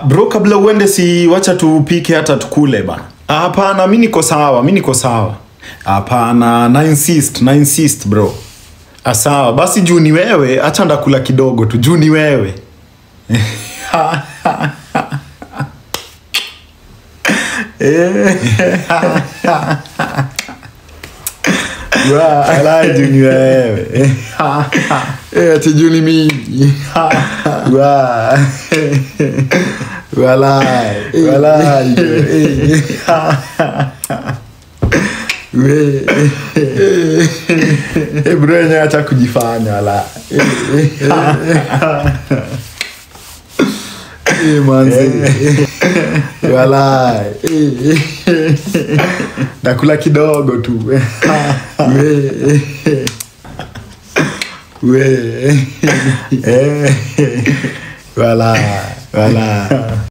Bro, kabla uende si wacha tupike hata tukule bana. Hapana, mimi niko sawa. Hapana, na insist bro. Sawa, basi juu ni wewe, acha ndakula kidogo tu, juu ni wewe. Wala juu ni wewe. Ati juu ni mimi. Wala. Bro, nya acha kujifanya wala. Manzi. Wala. Nakula kidogo tu. Wala.